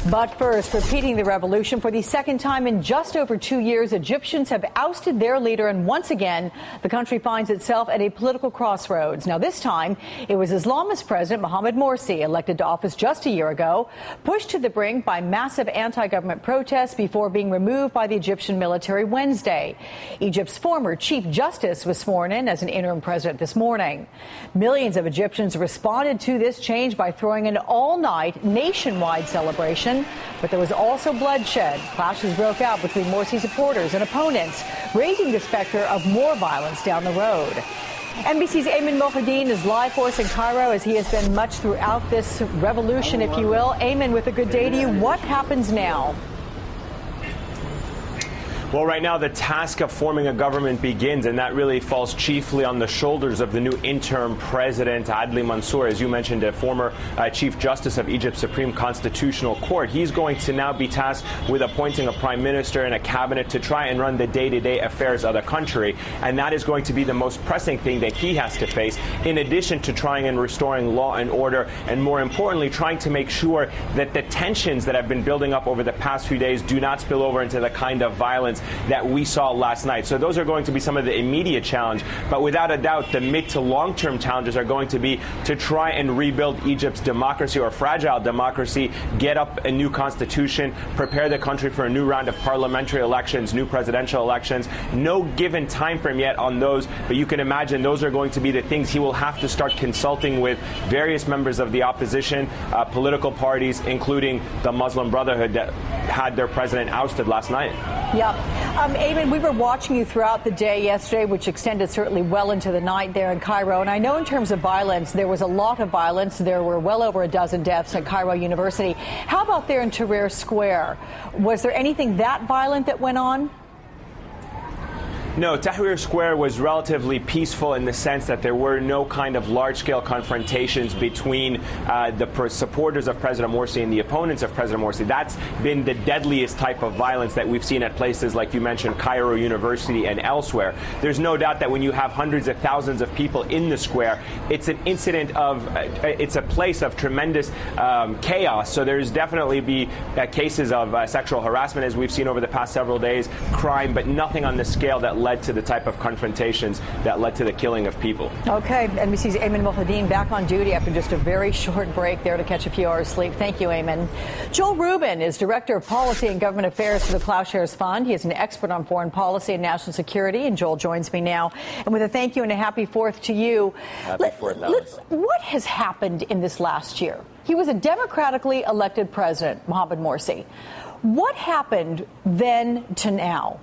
But first, repeating the revolution for the second time in just over 2 years, Egyptians have ousted their leader, and once again, the country finds itself at a political crossroads. Now, this time, it was Islamist President Mohamed Morsi, elected to office just a year ago, pushed to the brink by massive anti-government protests before being removed by the Egyptian military Wednesday. Egypt's former Chief Justice was sworn in as an interim president this morning. Millions of Egyptians responded to this change by throwing an all-night nationwide celebration. But there was also bloodshed. Clashes broke out between Morsi supporters and opponents, raising the specter of more violence down the road. NBC's Ayman Mohyeddin is live for us in Cairo, as he has been much throughout this revolution, if you will. Ayman, with a good day to you. What happens now? Well, right now, the task of forming a government begins, and that really falls chiefly on the shoulders of the new interim president, Adli Mansour, as you mentioned, a former Chief Justice of Egypt's Supreme Constitutional Court. He's going to now be tasked with appointing a prime minister and a cabinet to try and run the day-to-day affairs of the country, and that is going to be the most pressing thing that he has to face, in addition to trying and restoring law and order, and more importantly, trying to make sure that the tensions that have been building up over the past few days do not spill over into the kind of violence that we saw last night. So those are going to be some of the immediate challenge. But without a doubt, the mid to long-term challenges are going to be to try and rebuild Egypt's democracy, or fragile democracy, get up a new constitution, prepare the country for a new round of parliamentary elections, new presidential elections. No given time frame yet on those, but you can imagine those are going to be the things he will have to start consulting with various members of the opposition, political parties, including the Muslim Brotherhood that had their president ousted last night. Yeah. Ayman, we were watching you throughout the day yesterday, which extended certainly well into the night there in Cairo. And I know in terms of violence, there was a lot of violence. There were well over a dozen deaths at Cairo University. How about there in Tahrir Square? Was there anything that violent that went on? No, Tahrir Square was relatively peaceful in the sense that there were no kind of large-scale confrontations between the supporters of President Morsi and the opponents of President Morsi. That's been the deadliest type of violence that we've seen at places like you mentioned, Cairo University and elsewhere. There's no doubt that when you have hundreds of thousands of people in the square, it's an incident of, it's a place of tremendous chaos. So there's definitely be cases of sexual harassment, as we've seen over the past several days, crime, but nothing on the scale that led to the type of confrontations that led to the killing of people. Okay, NBC's Ayman Mohyeddin back on duty after just a very short break there to catch a few hours sleep. Thank you, Ayman. Joel Rubin is Director of Policy and Government Affairs for the Plowshares Fund. He is an expert on foreign policy and national security, and Joel joins me now. And with a thank you and a happy 4th to you. Happy 4th, Alice. What has happened in this last year? He was a democratically elected president, Mohamed Morsi. What happened then to now?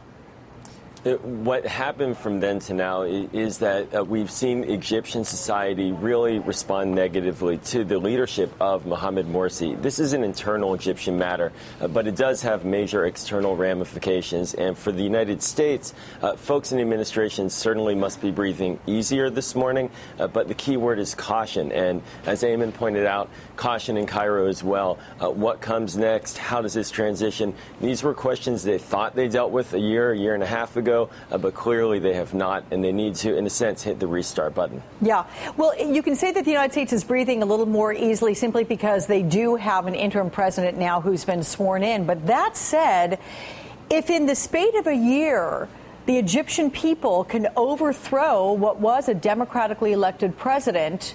What happened from then to now is that we've seen Egyptian society really respond negatively to the leadership of Mohamed Morsi. This is an internal Egyptian matter, but it does have major external ramifications. And for the United States, folks in the administration certainly must be breathing easier this morning. But the key word is caution. And as Ayman pointed out, caution in Cairo as well. What comes next? How does this transition? These were questions they thought they dealt with a year and a half ago. But clearly they have not, and they need to, in a sense, hit the restart button. Yeah. Well, you can say that the United States is breathing a little more easily simply because they do have an interim president now who's been sworn in. But that said, if in the spate of a year the Egyptian people can overthrow what was a democratically elected president,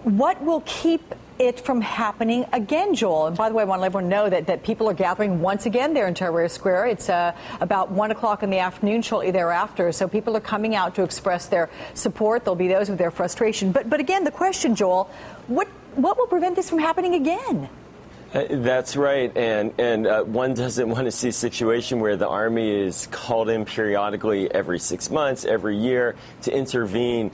what will keep it from happening again, Joel? And by the way, I want to let everyone know that people are gathering once again there in Tahrir Square. It's about 1 o'clock in the afternoon, shortly thereafter. So people are coming out to express their support. There'll be those with their frustration. But again, the question, Joel, what will prevent this from happening again? That's right, and one doesn't want to see a situation where the army is called in periodically every 6 months, every year, to intervene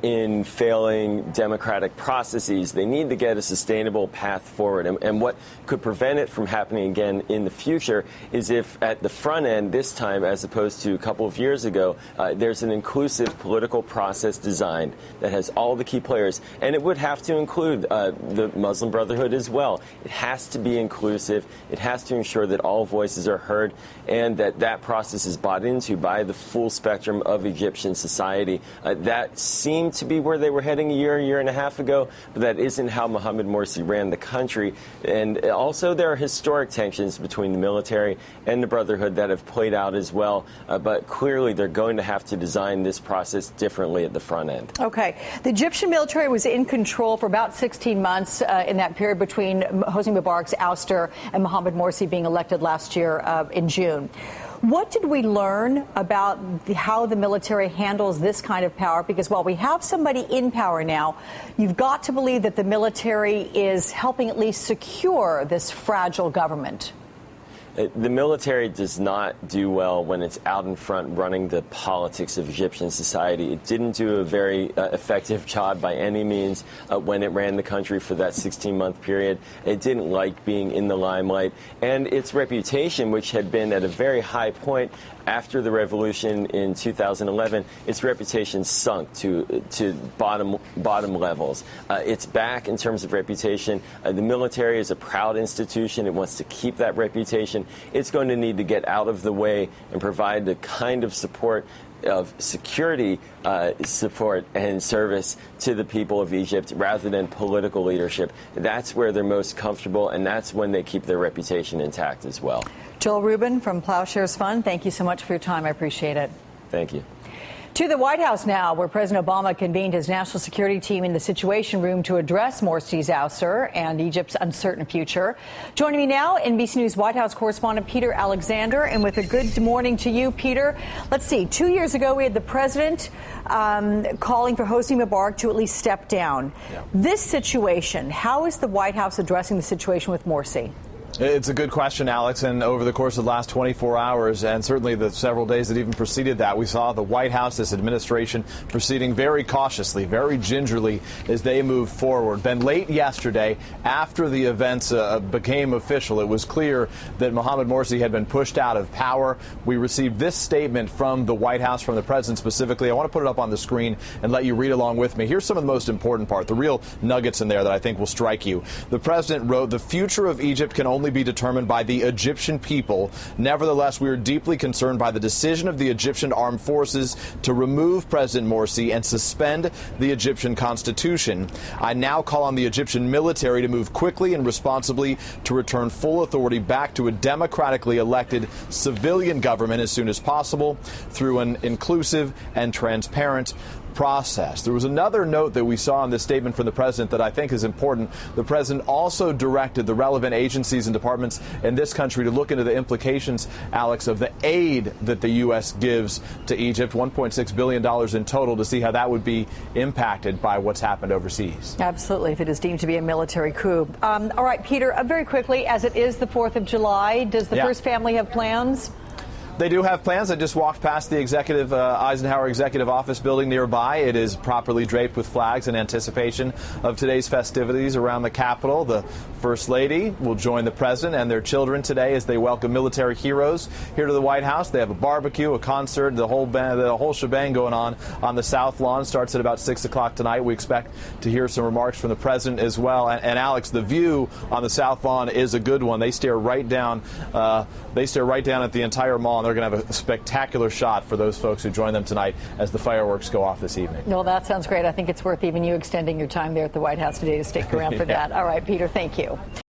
in failing democratic processes. They need to get a sustainable path forward, and what could prevent it from happening again in the future is if at the front end this time, as opposed to a couple of years ago, there's an inclusive political process designed that has all the key players, and it would have to include the Muslim Brotherhood as well. It has has to be inclusive. It has to ensure that all voices are heard and that process is bought into by the full spectrum of Egyptian society. That seemed to be where they were heading a year and a half ago, but that isn't how Mohamed Morsi ran the country. And also there are historic tensions between the military and the Brotherhood that have played out as well. But clearly they're going to have to design this process differently at the front end. Okay. The Egyptian military was in control for about 16 months in that period between Hosni Mubarak's ouster and Mohamed Morsi being elected last year in June. What did we learn about how the military handles this kind of power? Because while we have somebody in power now, you've got to believe that the military is helping at least secure this fragile government. The military does not do well when it's out in front running the politics of Egyptian society. It didn't do a very effective job by any means when it ran the country for that 16-month period. It didn't like being in the limelight. And its reputation, which had been at a very high point after the revolution in 2011, its reputation sunk to bottom levels. It's back in terms of reputation. The military is a proud institution. It wants to keep that reputation. It's going to need to get out of the way and provide the kind of support of security support and service to the people of Egypt rather than political leadership. That's where they're most comfortable, and that's when they keep their reputation intact as well. Joel Rubin from Plowshares Fund, thank you so much for your time. I appreciate it. Thank you. To the White House now, where President Obama convened his national security team in the Situation Room to address Morsi's ouster and Egypt's uncertain future. Joining me now, NBC News White House correspondent Peter Alexander. And with a good morning to you, Peter. Let's see. 2 years ago, we had the president calling for Hosni Mubarak to at least step down. Yeah. This situation, how is the White House addressing the situation with Morsi? It's a good question, Alex, and over the course of the last 24 hours and certainly the several days that even preceded that, we saw the White House, this administration, proceeding very cautiously, very gingerly as they moved forward. Then late yesterday, after the events became official, it was clear that Mohamed Morsi had been pushed out of power. We received this statement from the White House, from the president specifically. I want to put it up on the screen and let you read along with me. Here's some of the most important part, the real nuggets in there that I think will strike you. The president wrote, "The future of Egypt can only be determined by the Egyptian people. Nevertheless, we are deeply concerned by the decision of the Egyptian armed forces to remove President Morsi and suspend the Egyptian constitution. I now call on the Egyptian military to move quickly and responsibly to return full authority back to a democratically elected civilian government as soon as possible through an inclusive and transparent process." There was another note that we saw in this statement from the president that I think is important. The president also directed the relevant agencies and departments in this country to look into the implications, Alex, of the aid that the U.S. gives to Egypt, $1.6 billion in total, to see how that would be impacted by what's happened overseas. Absolutely, if it is deemed to be a military coup. All right, Peter, very quickly, as it is the 4th of July, does the first family have plans? They do have plans. I just walked past the Eisenhower Executive Office building nearby. It is properly draped with flags in anticipation of today's festivities around the Capitol. The First Lady will join the President and their children today as they welcome military heroes here to the White House. They have a barbecue, a concert, the whole shebang going on the South Lawn. Starts at about 6 o'clock tonight. We expect to hear some remarks from the President as well. And Alex, the view on the South Lawn is a good one. They stare right down at the entire mall. They're going to have a spectacular shot for those folks who join them tonight as the fireworks go off this evening. Well, that sounds great. I think it's worth even you extending your time there at the White House today to stick around for that. All right, Peter, thank you.